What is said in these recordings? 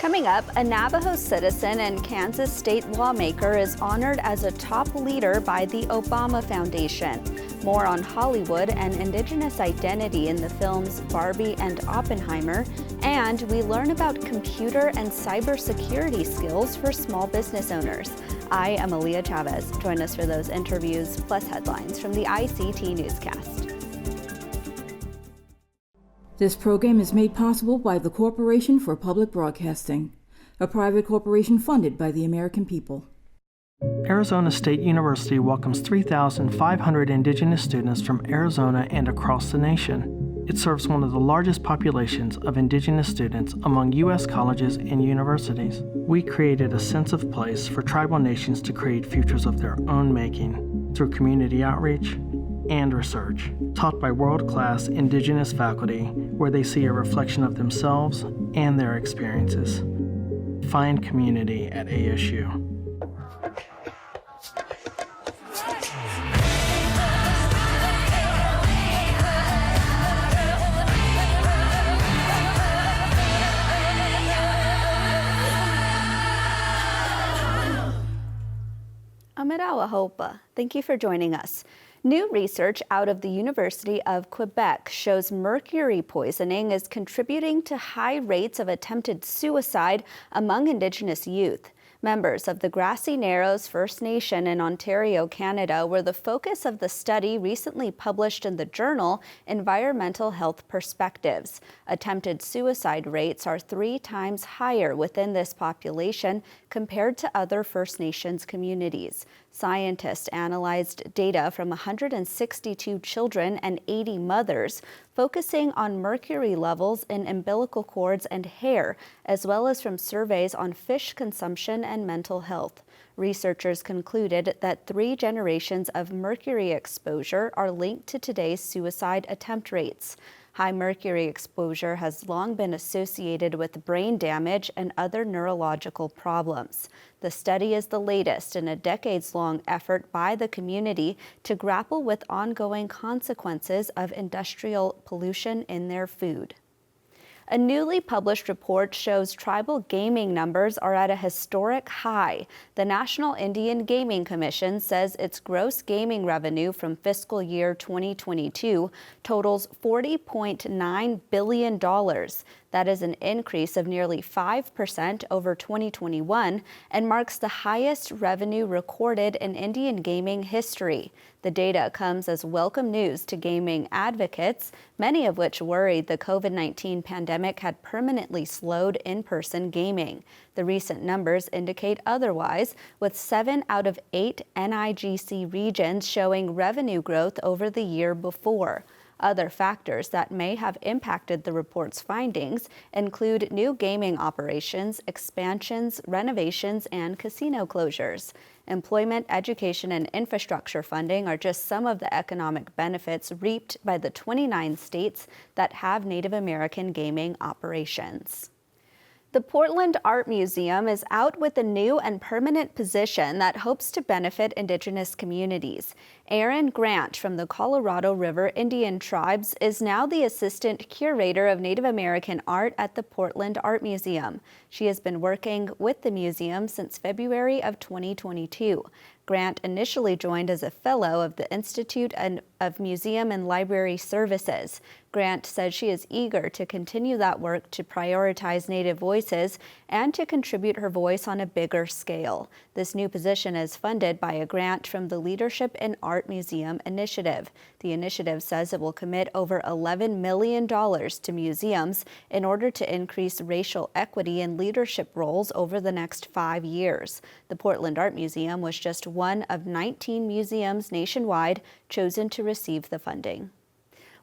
Coming up, a Navajo citizen and Kansas state lawmaker is honored as a top leader by the Obama Foundation. More on Hollywood and Indigenous identity in the films Barbie and Oppenheimer. And we learn about computer and cybersecurity skills for small business owners. I am Aaliyah Chavez. Join us for those interviews plus headlines from the ICT Newscast. This program is made possible by the Corporation for Public Broadcasting, a private corporation funded by the American people. Arizona State University welcomes 3,500 Indigenous students from Arizona and across the nation. It serves one of the largest populations of Indigenous students among U.S. colleges and universities. We created a sense of place for tribal nations to create futures of their own making through community outreach and research, taught by world-class Indigenous faculty where they see a reflection of themselves and their experiences. Find community at ASU. Amirawa Hopa, thank you for joining us. New research out of the University of Quebec shows mercury poisoning is contributing to high rates of attempted suicide among Indigenous youth. Members of the Grassy Narrows First Nation in Ontario, Canada, were the focus of the study recently published in the journal Environmental Health Perspectives. Attempted suicide rates are 3 times higher within this population compared to other First Nations communities. Scientists analyzed data from 162 children and 80 mothers, focusing on mercury levels in umbilical cords and hair, as well as from surveys on fish consumption and mental health. Researchers concluded that 3 generations of mercury exposure are linked to today's suicide attempt rates. High mercury exposure has long been associated with brain damage and other neurological problems. The study is the latest in a decades-long effort by the community to grapple with ongoing consequences of industrial pollution in their food. A newly published report shows tribal gaming numbers are at a historic high. The National Indian Gaming Commission says its gross gaming revenue from fiscal year 2022 totals $40.9 billion. That is an increase of nearly 5% over 2021 and marks the highest revenue recorded in Indian gaming history. The data comes as welcome news to gaming advocates, many of which worried the COVID-19 pandemic had permanently slowed in-person gaming. The recent numbers indicate otherwise, with 7 out of 8 NIGC regions showing revenue growth over the year before. Other factors that may have impacted the report's findings include new gaming operations, expansions, renovations, and casino closures. Employment, education, and infrastructure funding are just some of the economic benefits reaped by the 29 states that have Native American gaming operations. The Portland Art Museum is out with a new and permanent position that hopes to benefit Indigenous communities. Erin Grant from the Colorado River Indian Tribes is now the assistant curator of Native American art at the Portland Art Museum. She has been working with the museum since February of 2022. Grant initially joined as a fellow of the Institute of Museum and Library Services. Grant said she is eager to continue that work to prioritize Native voices and to contribute her voice on a bigger scale. This new position is funded by a grant from the Leadership in Art Museum Initiative. The initiative says it will commit over $11 million to museums in order to increase racial equity in leadership roles over the next 5 years. The Portland Art Museum was just one of 19 museums nationwide chosen to receive the funding.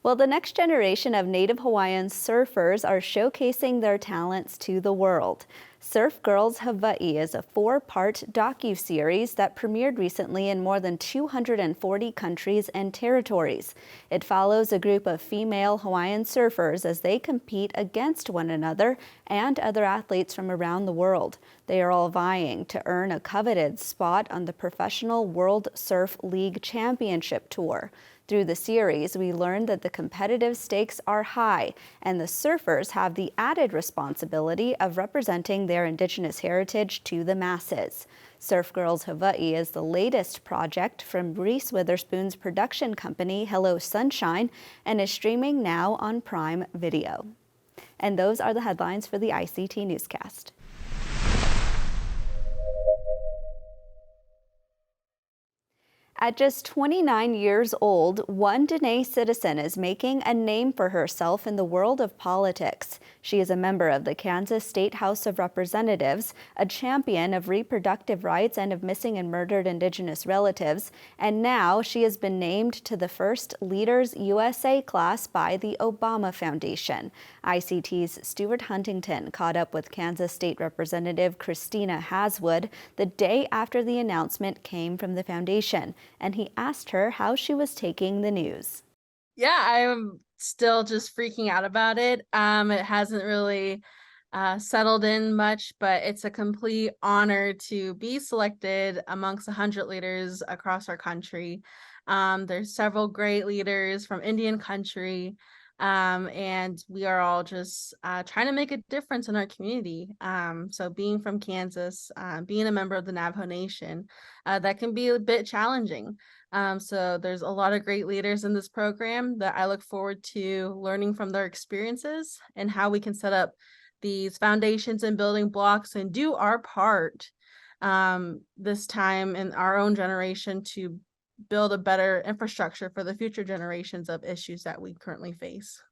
Well, the next generation of Native Hawaiian surfers are showcasing their talents to the world. Surf Girls Hawaii is a 4-part docu-series that premiered recently in more than 240 countries and territories. It follows a group of female Hawaiian surfers as they compete against one another and other athletes from around the world. They are all vying to earn a coveted spot on the Professional World Surf League Championship Tour. Through the series, we learned that the competitive stakes are high, and the surfers have the added responsibility of representing their Indigenous heritage to the masses. Surf Girls Hawaii is the latest project from Reese Witherspoon's production company, Hello Sunshine, and is streaming now on Prime Video. And those are the headlines for the ICT Newscast. At just 29 years old, one Dene citizen is making a name for herself in the world of politics. She is a member of the Kansas State House of Representatives, a champion of reproductive rights and of missing and murdered Indigenous relatives, and now she has been named to the first Leaders USA class by the Obama Foundation. ICT's Stuart Huntington caught up with Kansas State Representative Christina Haswood the day after the announcement came from the foundation, and he asked her how she was taking the news. Yeah, I'm still just freaking out about it. It hasn't really settled in much, but it's a complete honor to be selected amongst 100 leaders across our country. There's several great leaders from Indian country, and we are all just trying to make a difference in our community. So being from Kansas, being a member of the Navajo Nation, that can be a bit challenging. So there's a lot of great leaders in this program that I look forward to learning from their experiences and how we can set up these foundations and building blocks and do our part this time in our own generation to build a better infrastructure for the future generations of issues that we currently face.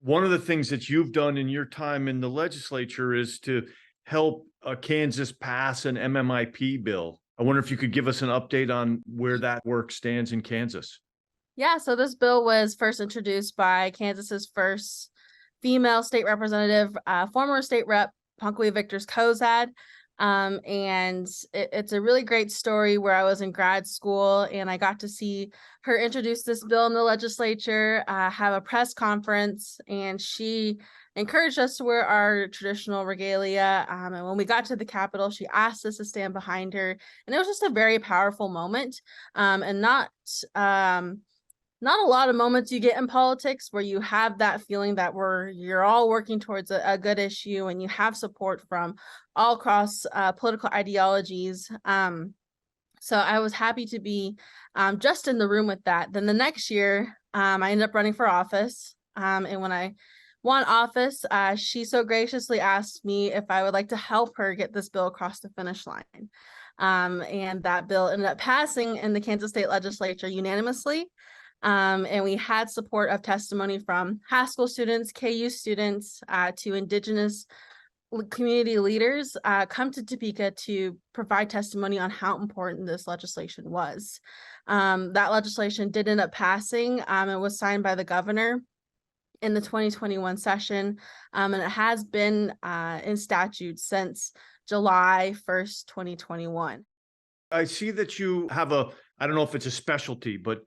One of the things that you've done in your time in the legislature is to help Kansas pass an MMIP bill. I wonder if you could give us an update on where that work stands in Kansas. Yeah, so this bill was first introduced by Kansas's first female state representative, former state rep Punkwe Victors-Cozad. And it's a really great story where I was in grad school and I got to see her introduce this bill in the legislature, have a press conference, and she encouraged us to wear our traditional regalia. And when we got to the Capitol, she asked us to stand behind her. And it was just a very powerful moment. And not a lot of moments you get in politics where you have that feeling that you're all working towards a good issue and you have support from all across political ideologies. So I was happy to be just in the room with that. Then the next year, I ended up running for office. And when I won office, she so graciously asked me if I would like to help her get this bill across the finish line. And that bill ended up passing in the Kansas State Legislature unanimously. And we had support of testimony from high school students, KU students, to Indigenous community leaders come to Topeka to provide testimony on how important this legislation was. That legislation did end up passing. It was signed by the governor in the 2021 session, and it has been in statute since July 1st, 2021. I see that you have I don't know if it's a specialty, but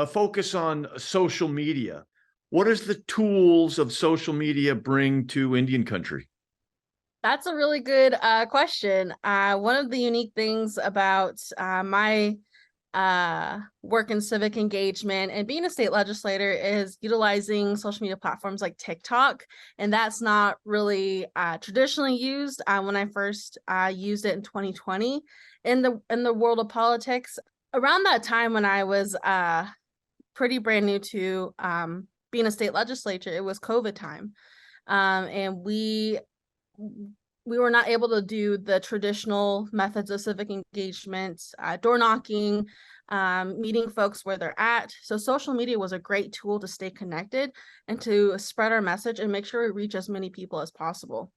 focus on social media. What does the tools of social media bring to Indian country? That's a really good question. One of the unique things about my work in civic engagement and being a state legislator is utilizing social media platforms like TikTok. And that's not really traditionally used. When I first used it in 2020 in the world of politics, around that time when I was pretty brand new to being a state legislator, it was COVID time. And we were not able to do the traditional methods of civic engagement, door knocking, meeting folks where they're at. So social media was a great tool to stay connected and to spread our message and make sure we reach as many people as possible.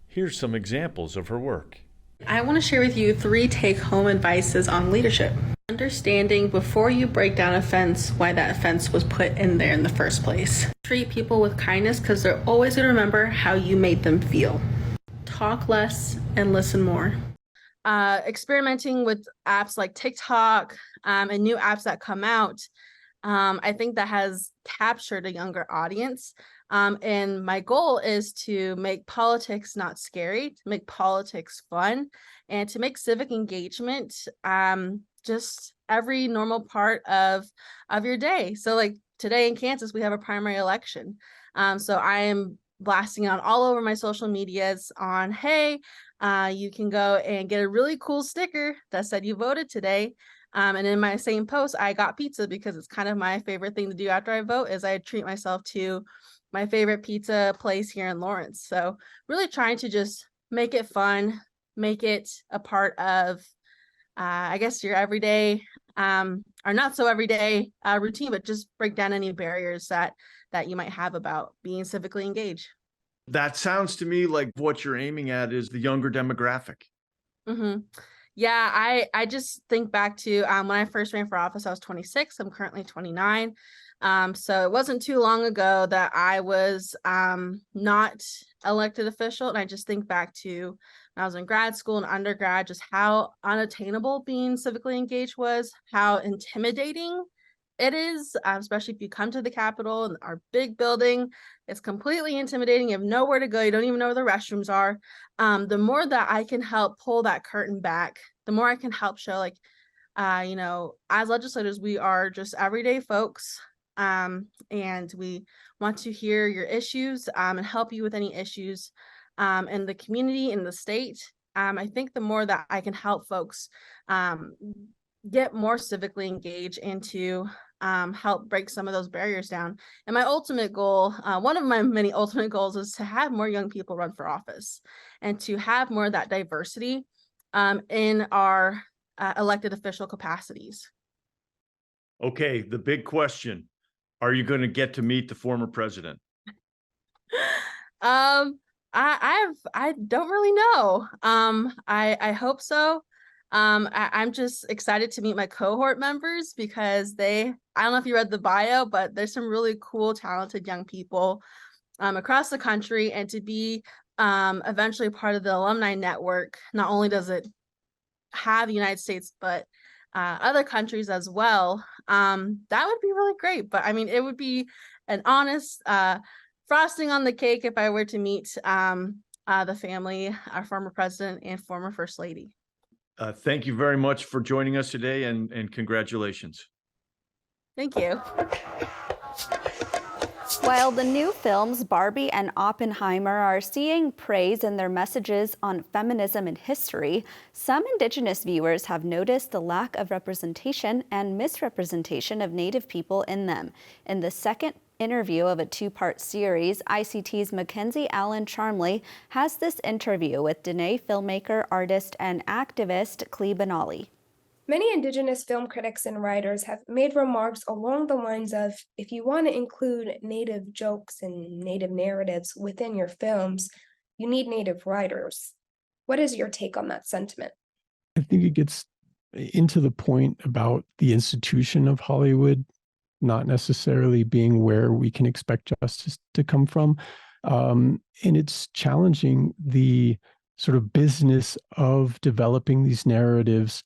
Here's some examples of her work. I want to share with you 3 take-home advices on leadership. Understanding before you break down a fence why that fence was put in there in the first place. Treat people with kindness because they're always going to remember how you made them feel. Talk less and listen more. Experimenting with apps like TikTok and new apps that come out, I think that has captured a younger audience. And my goal is to make politics not scary, to make politics fun, and to make civic engagement just every normal part of your day. So like today in Kansas, we have a primary election. So I am blasting out all over my social medias on, hey, you can go and get a really cool sticker that said you voted today. And in my same post, I got pizza because it's kind of my favorite thing to do after I vote is I treat myself to my favorite pizza place here in Lawrence. So really trying to just make it fun, make it a part of, I guess, your everyday or not so everyday routine, but just break down any barriers that you might have about being civically engaged. That sounds to me like what you're aiming at is the younger demographic. Mm-hmm. Yeah, I just think back to when I first ran for office, I was 26. I'm currently 29. So it wasn't too long ago that I was not elected official. And I just think back to when I was in grad school and undergrad, just how unattainable being civically engaged was, how intimidating it is, especially if you come to the Capitol and our big building. It's completely intimidating. You have nowhere to go. You don't even know where the restrooms are. The more that I can help pull that curtain back, the more I can help show, like, as legislators, we are just everyday folks. And we want to hear your issues and help you with any issues in the community, in the state. I think the more that I can help folks get more civically engaged and to help break some of those barriers down. And my ultimate goal, one of my many ultimate goals, is to have more young people run for office and to have more of that diversity in our elected official capacities. Okay, the big question. Are you going to get to meet the former president? I don't really know. I hope so. I'm just excited to meet my cohort members because I don't know if you read the bio, but there's some really cool, talented young people across the country, and to be eventually part of the alumni network. Not only does it have the United States, but other countries as well. That would be really great. But I mean, it would be an honest frosting on the cake if I were to meet the family, our former president and former first lady. Thank you very much for joining us today, and congratulations. Thank you. While the new films Barbie and Oppenheimer are seeing praise in their messages on feminism and history, some Indigenous viewers have noticed the lack of representation and misrepresentation of Native people in them. In the second interview of a two-part series, ICT's Mackenzie Allen Charmley has this interview with Dene filmmaker, artist, and activist Clee Benally. Many Indigenous film critics and writers have made remarks along the lines of, if you want to include Native jokes and Native narratives within your films, you need Native writers. What is your take on that sentiment? I think it gets into the point about the institution of Hollywood not necessarily being where we can expect justice to come from. And it's challenging the sort of business of developing these narratives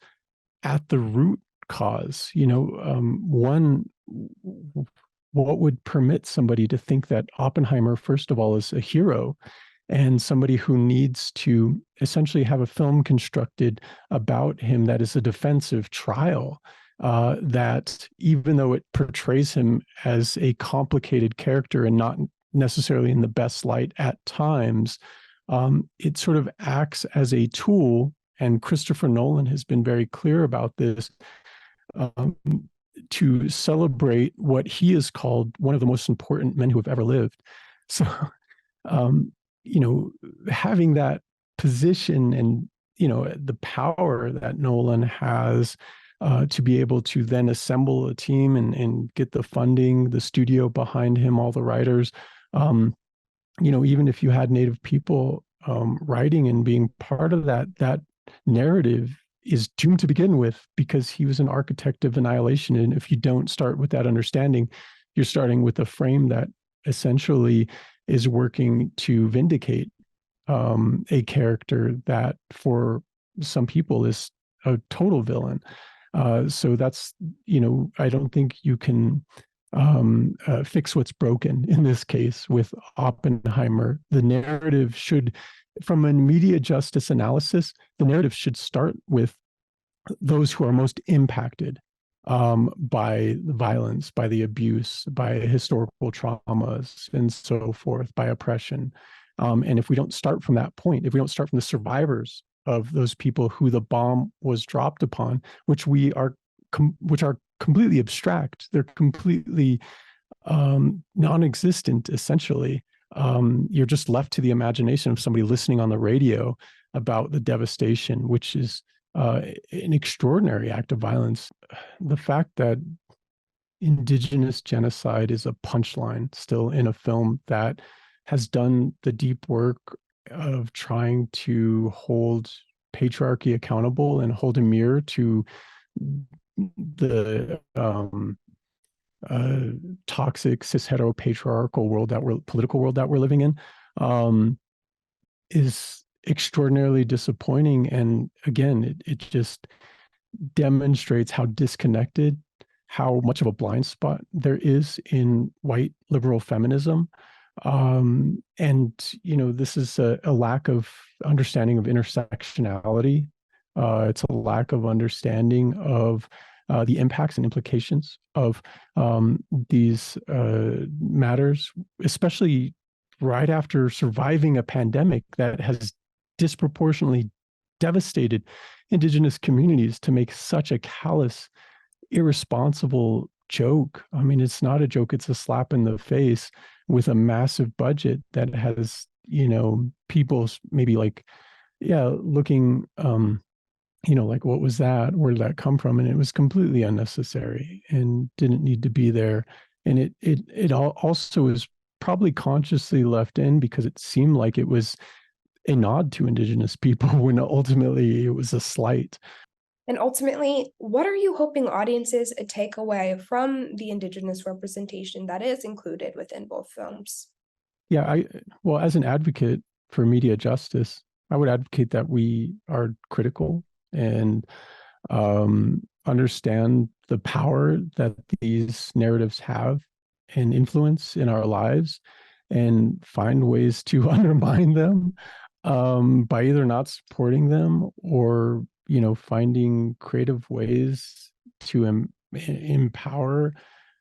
at the root cause. What would permit somebody to think that Oppenheimer, first of all, is a hero and somebody who needs to essentially have a film constructed about him that is a defensive trial, that even though it portrays him as a complicated character and not necessarily in the best light at times, it sort of acts as a tool. And Christopher Nolan has been very clear about this, to celebrate what he has called one of the most important men who have ever lived. So, having that position and, the power that Nolan has to be able to then assemble a team and get the funding, the studio behind him, all the writers, even if you had Native people writing and being part of that narrative is doomed to begin with, because he was an architect of annihilation. And if you don't start with that understanding, you're starting with a frame that essentially is working to vindicate a character that for some people is a total villain. So that's, I don't think you can fix what's broken in this case with Oppenheimer. The narrative should, from a media justice analysis, the narrative should start with those who are most impacted by the violence, by the abuse, by historical traumas, and so forth, by oppression. And if we don't start from that point, if we don't start from the survivors of those people who the bomb was dropped upon, which are completely abstract, they're completely non-existent, essentially. You're just left to the imagination of somebody listening on the radio about the devastation, which is an extraordinary act of violence. The fact that Indigenous genocide is a punchline still in a film that has done the deep work of trying to hold patriarchy accountable and hold a mirror to the toxic cis heteropatriarchal political world that we're living in, is extraordinarily disappointing. And again, it just demonstrates how disconnected, how much of a blind spot there is in white liberal feminism. And, this is a lack of understanding of intersectionality. It's a lack of understanding of the impacts and implications of these matters, especially right after surviving a pandemic that has disproportionately devastated Indigenous communities, to make such a callous, irresponsible joke. I mean, it's not a joke, it's a slap in the face with a massive budget that has, people maybe like, looking, like, what was that? Where did that come from? And it was completely unnecessary and didn't need to be there. And it also was probably consciously left in because it seemed like it was a nod to Indigenous people when ultimately it was a slight. And ultimately, what are you hoping audiences take away from the Indigenous representation that is included within both films? Yeah, as an advocate for media justice, I would advocate that we are critical and understand the power that these narratives have and influence in our lives, and find ways to undermine them by either not supporting them or finding creative ways to empower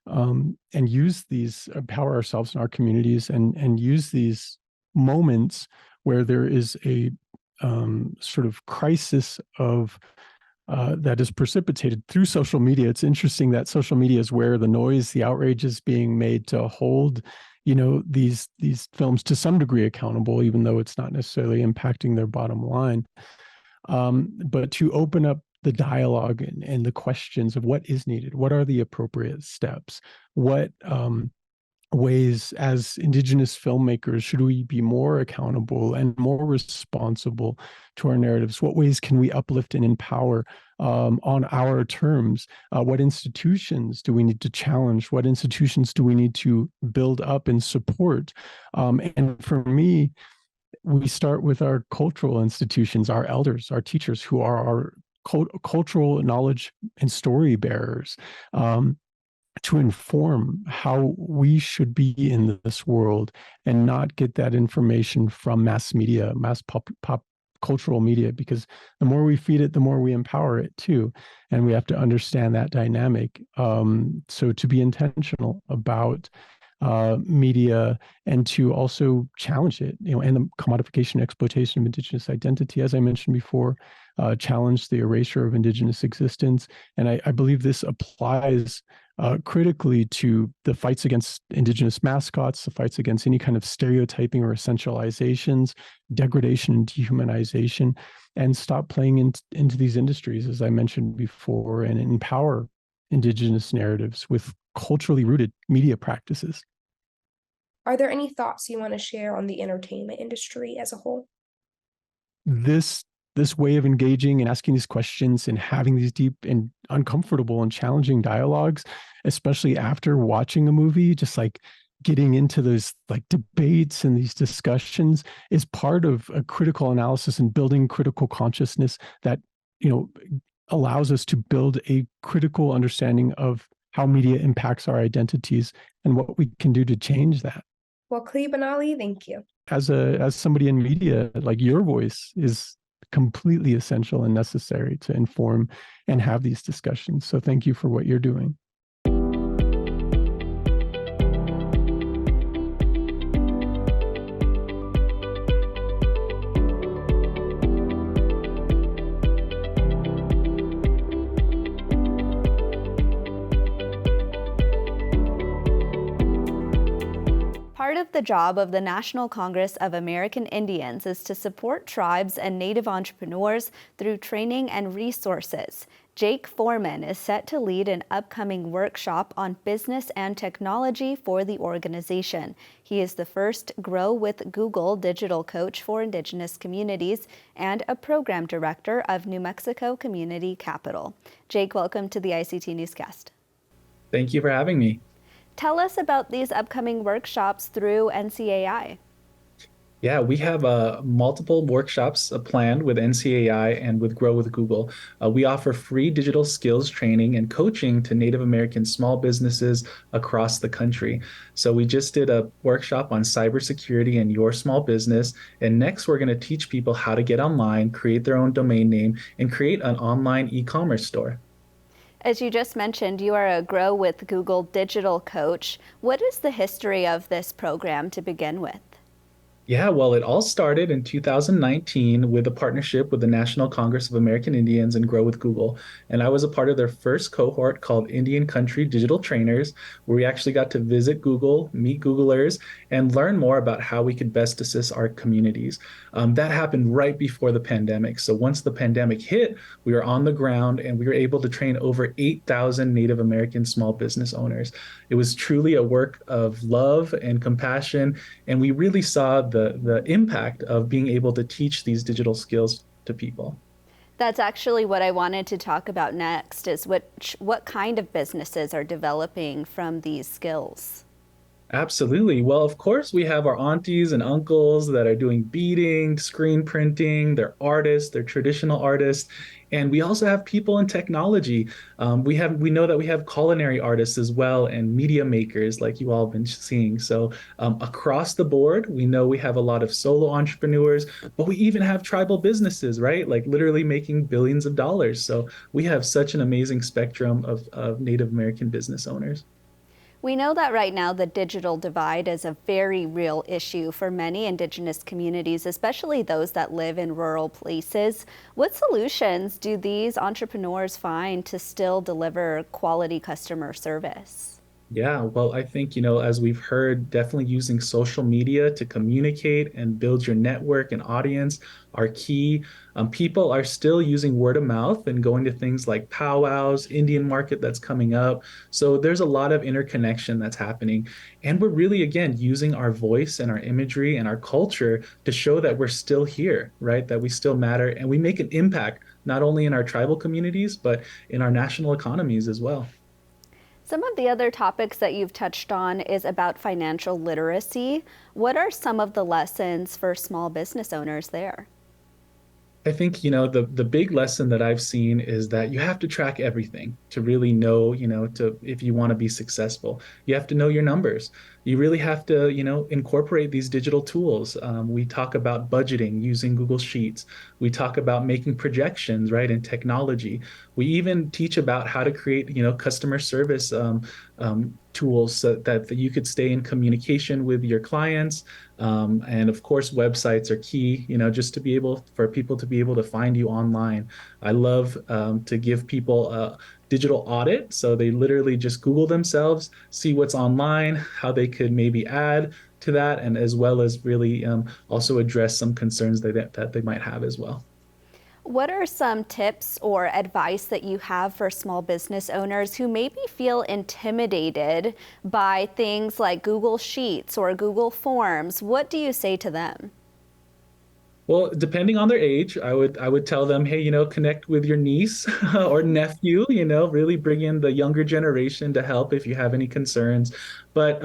and use these, empower ourselves and our communities, and use these moments where there is a sort of crisis of that is precipitated through social media. It's interesting that social media is where the noise, the outrage is being made to hold, these films to some degree accountable, even though it's not necessarily impacting their bottom line. But to open up the dialogue and the questions of what is needed, what are the appropriate steps, what ways as Indigenous filmmakers should we be more accountable and more responsible to our narratives? What ways can we uplift and empower on our terms? What institutions do we need to challenge? What institutions do we need to build up and support? And for me, we start with our cultural institutions, our elders, our teachers, who are our cultural knowledge and story bearers, to inform how we should be in this world, and not get that information from mass media, mass pop cultural media, because the more we feed it, the more we empower it too. And we have to understand that dynamic. So to be intentional about media, and to also challenge it, and the commodification, exploitation of Indigenous identity, as I mentioned before, challenge the erasure of Indigenous existence. And I believe this applies critically to the fights against Indigenous mascots, the fights against any kind of stereotyping or essentializations, degradation and dehumanization, and stop playing into these industries, as I mentioned before, and empower Indigenous narratives with culturally rooted media practices. Are there any thoughts you want to share on the entertainment industry as a whole? This way of engaging and asking these questions and having these deep and uncomfortable and challenging dialogues, especially after watching a movie, just like getting into those like debates and these discussions, is part of a critical analysis and building critical consciousness that, allows us to build a critical understanding of how media impacts our identities and what we can do to change that. Well, Cleve and Ali, thank you. As somebody in media, like, your voice is completely essential and necessary to inform and have these discussions. So thank you for what you're doing. Part of the job of the National Congress of American Indians is to support tribes and Native entrepreneurs through training and resources. Jake Foreman is set to lead an upcoming workshop on business and technology for the organization. He is the first Grow with Google digital coach for Indigenous communities and a program director of New Mexico Community Capital. Jake, welcome to the ICT Newscast. Thank you for having me. Tell us about these upcoming workshops through NCAI. Yeah, we have multiple workshops planned with NCAI and with Grow with Google. We offer free digital skills training and coaching to Native American small businesses across the country. So we just did a workshop on cybersecurity and your small business. And next, we're going to teach people how to get online, create their own domain name, and create an online e-commerce store. As you just mentioned, you are a Grow with Google digital coach. What is the history of this program to begin with? Yeah, well, it all started in 2019 with a partnership with the National Congress of American Indians and Grow with Google. And I was a part of their first cohort called Indian Country Digital Trainers, where we actually got to visit Google, meet Googlers, and learn more about how we could best assist our communities. That happened right before the pandemic. So once the pandemic hit, we were on the ground and we were able to train over 8,000 Native American small business owners. It was truly a work of love and compassion, and we really saw the impact of being able to teach these digital skills to people. That's actually what I wanted to talk about next, is what kind of businesses are developing from these skills? Absolutely. Well, of course, we have our aunties and uncles that are doing beading, screen printing, they're artists, they're traditional artists. And we also have people in technology. We know that we have culinary artists as well and media makers like you all have been seeing. So across the board, we know we have a lot of solo entrepreneurs, but we even have tribal businesses, right? Like literally making billions of dollars. So we have such an amazing spectrum of Native American business owners. We know that right now the digital divide is a very real issue for many Indigenous communities, especially those that live in rural places. What solutions do these entrepreneurs find to still deliver quality customer service? Yeah, well, I think, as we've heard, definitely using social media to communicate and build your network and audience are key. People are still using word of mouth and going to things like powwows, Indian market that's coming up. So there's a lot of interconnection that's happening. And we're really, again, using our voice and our imagery and our culture to show that we're still here, right? That we still matter and we make an impact, not only in our tribal communities, but in our national economies as well. Some of the other topics that you've touched on is about financial literacy. What are some of the lessons for small business owners there? I think, the big lesson that I've seen is that you have to track everything to really know, if you want to be successful. You have to know your numbers. You really have to, incorporate these digital tools. We talk about budgeting using Google Sheets. We talk about making projections, right, in technology. We even teach about how to create, customer service tools so that you could stay in communication with your clients. And of course, websites are key, just for people to be able to find you online. I love to give people a digital audit. So they literally just Google themselves, see what's online, how they could maybe add to that, and as well as really also address some concerns that they might have as well. What are some tips or advice that you have for small business owners who maybe feel intimidated by things like Google Sheets or Google Forms? What do you say to them? Well, depending on their age, I would tell them, hey, connect with your niece or nephew, really bring in the younger generation to help if you have any concerns. But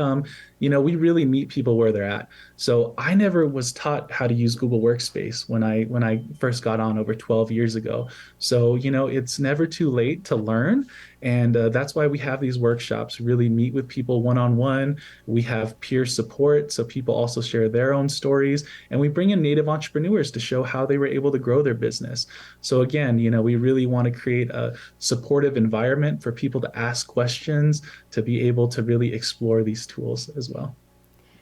we really meet people where they're at. So I never was taught how to use Google Workspace when I first got on over 12 years ago. So it's never too late to learn, and that's why we have these workshops. Really meet with people one-on-one. We have peer support, so people also share their own stories, and we bring in Native entrepreneurs to show how they were able to grow their business. So again, we really want to create a supportive environment for people to ask questions, to be able to really explore these tools as well.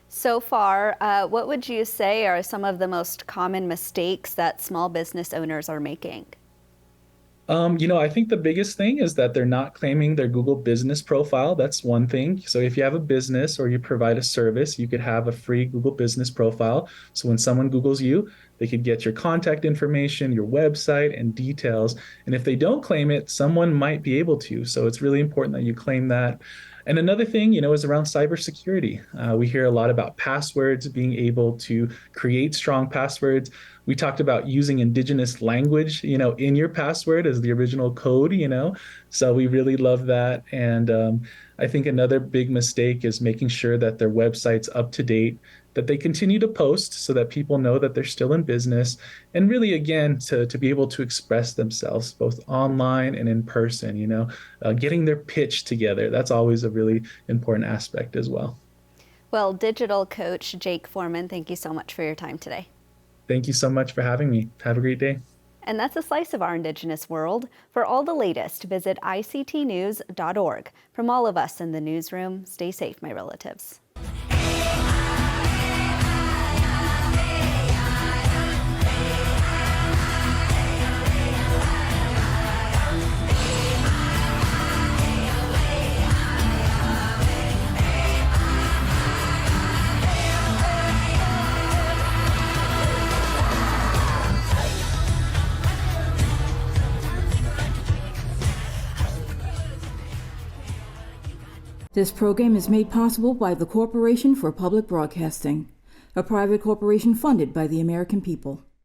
So far, what would you say are some of the most common mistakes that small business owners are making? I think the biggest thing is that they're not claiming their Google business profile. That's one thing. So if you have a business or you provide a service, you could have a free Google business profile. So when someone Googles you, they could get your contact information, your website, and details. And if they don't claim it, someone might be able to. So it's really important that you claim that. And another thing, is around cybersecurity. We hear a lot about passwords, being able to create strong passwords. We talked about using indigenous language, in your password as the original code, So we really love that. And I think another big mistake is making sure that their website's up to date, that they continue to post so that people know that they're still in business, and really, again, to be able to express themselves both online and in person, getting their pitch together. That's always a really important aspect as well. Well, digital coach Jake Foreman, thank you so much for your time today. Thank you so much for having me. Have a great day. And that's a slice of our Indigenous world. For all the latest, visit ictnews.org. From all of us in the newsroom, stay safe, my relatives. This program is made possible by the Corporation for Public Broadcasting, a private corporation funded by the American people.